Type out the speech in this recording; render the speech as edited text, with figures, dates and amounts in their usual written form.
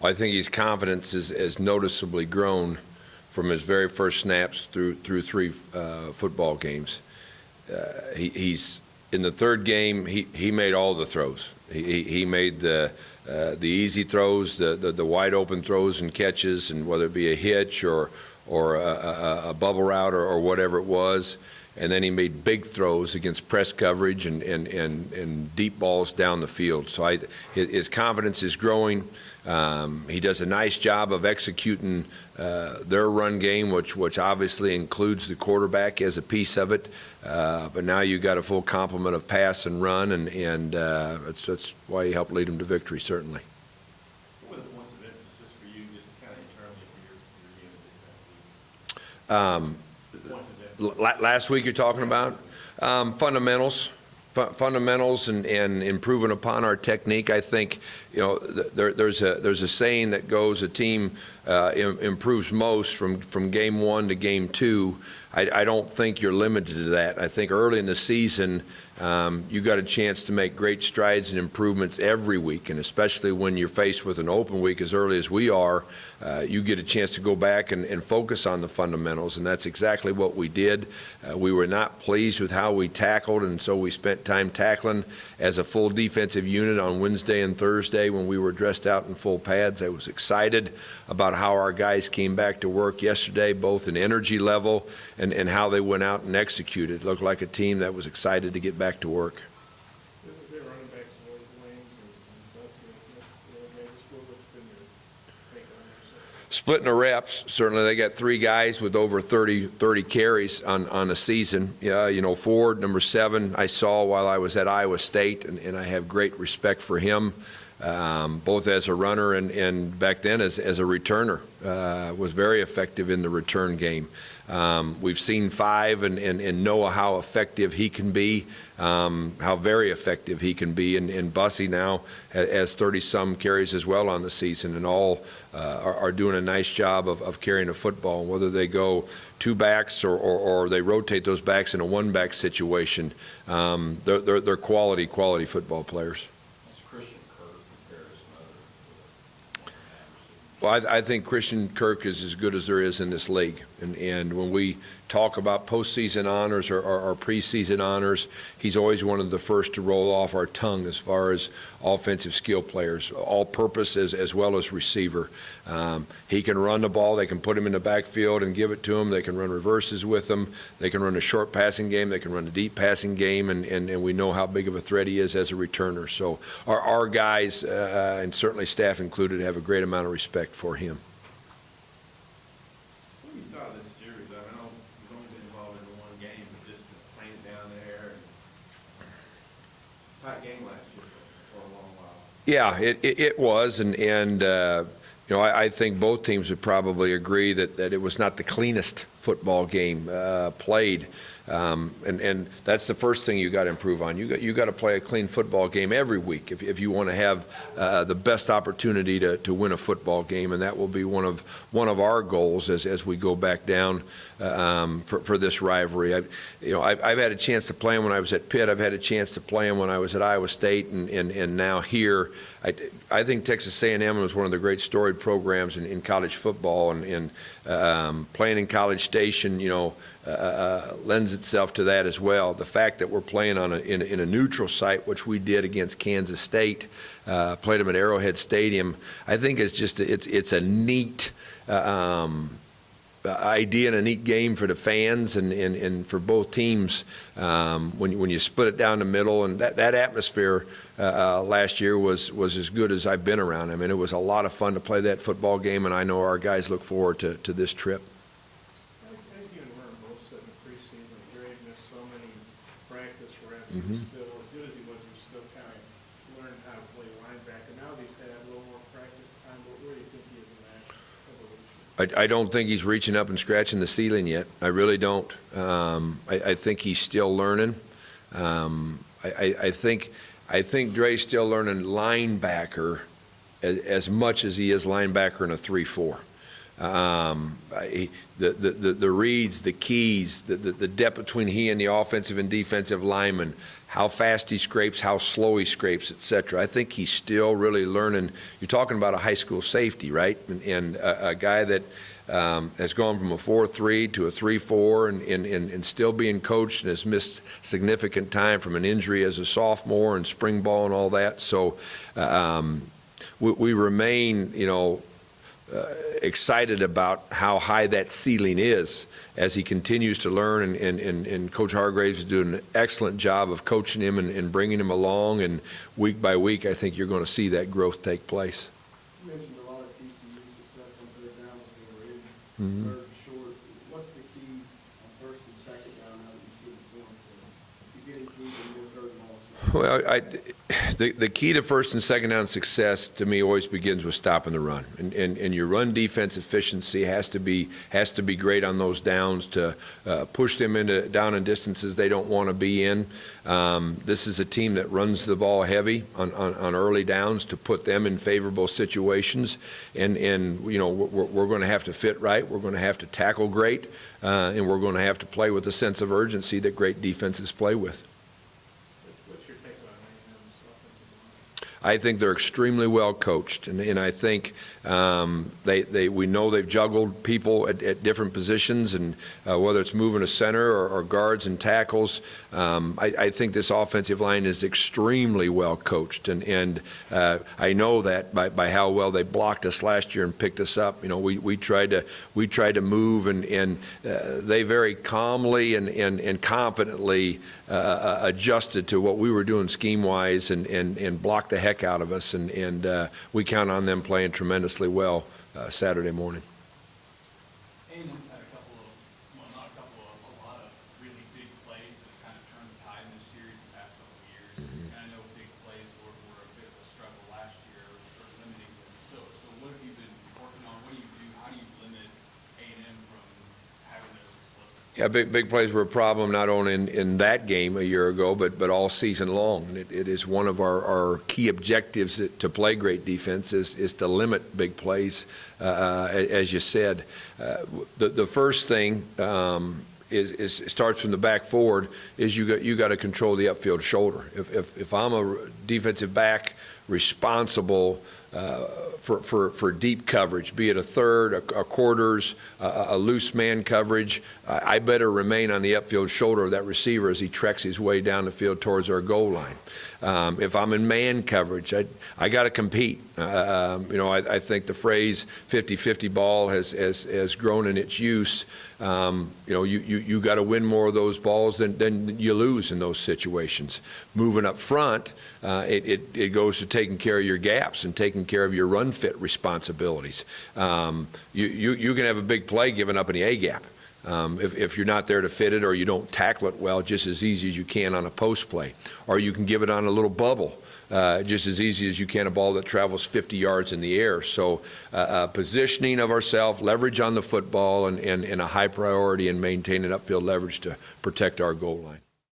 I think his confidence is noticeably grown from his very first snaps through three football games. He's in the third game. He made all the throws. He made the easy throws, the wide open throws and catches, and whether it be a hitch or a bubble route or whatever it was. And then he made big throws against press coverage and deep balls down the field. So his confidence is growing. He does a nice job of executing their run game, which obviously includes the quarterback as a piece of it. But now you've got a full complement of pass and run, and that's why he helped lead them to victory, certainly. What were the points of emphasis for you, just kind of internally for your unit? Last week you're talking about fundamentals and improving upon our technique. I think there's a saying that goes, a team improves most from game one to game two. I don't think you're limited to that. I think early in the season you got a chance to make great strides and improvements every week, and especially when you're faced with an open week as early as we are, you get a chance to go back and focus on the fundamentals, and that's exactly what we did. We were not pleased with how we tackled, and so we spent time tackling as a full defensive unit on Wednesday and Thursday when we were dressed out in full pads. I was excited about how our guys came back to work yesterday, both in energy level and how they went out and executed. It looked like a team that was excited to get back to work. Splitting the reps, certainly they got three guys with over 30 carries on a season. Yeah, Ford, number 7, I saw while I was at Iowa State, and I have great respect for him, both as a runner and back then as a returner. Was very effective in the return game. We've seen 5 and know how effective he can be, how very effective he can be. And Bussy now has 30-some carries as well on the season, and all are doing a nice job of carrying a football. Whether they go 2 backs or they rotate those backs in a 1-back situation, they're quality football players. Well, I think Christian Kirk is as good as there is in this league. And when we talk about postseason honors or preseason honors, he's always one of the first to roll off our tongue as far as offensive skill players, all purpose as well as receiver. He can run the ball. They can put him in the backfield and give it to him. They can run reverses with him. They can run a short passing game. They can run a deep passing game. And we know how big of a threat he is as a returner. So our guys, and certainly staff included, have a great amount of respect for him. What do you thought of this series? I know you've only been involved in the one game, but just playing it down there. Tight game last year for a long while. Yeah, it was, and I think both teams would probably agree that it was not the cleanest football game played. And that's the first thing you got to improve on. You got to play a clean football game every week if you want to have the best opportunity to win a football game, and that will be one of our goals as we go back down for this rivalry. I've had a chance to play him when I was at Pitt. I've had a chance to play him when I was at Iowa State, and now here. I think Texas A&M was one of the great storied programs in college football, and playing in College Station, lends itself to that as well. The fact that we're playing in a neutral site, which we did against Kansas State, played them at Arrowhead Stadium, I think it's a neat idea and a neat game for the fans and for both teams when you split it down the middle. And that atmosphere last year was as good as I've been around. I mean, it was a lot of fun to play that football game, and I know our guys look forward to this trip. Still, as good as he was still kind of learning how to play linebacker. Now he's had a little more practice time, but where do you think he is in that evolution? I don't think he's reaching up and scratching the ceiling yet. I really don't. I think he's still learning. I think Dre's still learning linebacker as much as he is linebacker in a 3-4. The reads, the keys, the depth between he and the offensive and defensive linemen, how fast he scrapes, how slow he scrapes, et cetera. I think he's still really learning. You're talking about a high school safety, right? And a guy that has gone from a 4-3 to a 3-4 and still being coached and has missed significant time from an injury as a sophomore and spring ball and all that. So we remain, excited about how high that ceiling is as he continues to learn, and Coach Hargraves is doing an excellent job of coaching him and bringing him along, and week by week I think you're going to see that growth take place. You mentioned a lot of TCU success on third down when they were in third short. What's the key on first and second down now that you've seen the film to getting through the more third and long? Well, the key to first and second down success to me always begins with stopping the run, and your run defense efficiency has to be great on those downs to push them into down and distances they don't want to be in. This is a team that runs the ball heavy on early downs to put them in favorable situations, and we're going to have to fit right, we're going to have to tackle great, and we're going to have to play with a sense of urgency that great defenses play with. What's your take on A&M's offensive line? I think they're extremely well coached, and I think we know they've juggled people at different positions, and whether it's moving a center or guards and tackles, I think this offensive line is extremely well coached, and I know that by how well they blocked us last year and picked us up. We tried to move, and they very calmly and confidently adjusted to what we were doing scheme-wise and blocked the heck out of us, and we count on them playing tremendously well Saturday morning. A&M's had a lot of really big plays that kind of turned the tide in this series the past couple of years. And I know big plays were a bit of a struggle last year for limiting them. So what have you been working on? What do you do? How do you limit A&M from having those explosive? Yeah, big plays were a problem not only in that game a year ago, but all season long. And it is one of our key objectives to play great defense is to limit big plays, as you said. The first thing is starts from the back forward is you got to control the upfield shoulder. If I'm a defensive back responsible for deep coverage, be it a third, a quarters, a loose man coverage, I better remain on the upfield shoulder of that receiver as he treks his way down the field towards our goal line. If I'm in man coverage, I got to compete. I think the phrase 50-50 ball has grown in its use. You got to win more of those balls than you lose in those situations. Moving up front, it goes to taking care of your gaps and taking care of your run fit responsibilities. You can have a big play given up in the A gap. If you're not there to fit it or you don't tackle it well just as easy as you can on a post play. Or you can give it on a little bubble just as easy as you can a ball that travels 50 yards in the air. So positioning of ourselves, leverage on the football, and a high priority in maintaining upfield leverage to protect our goal line.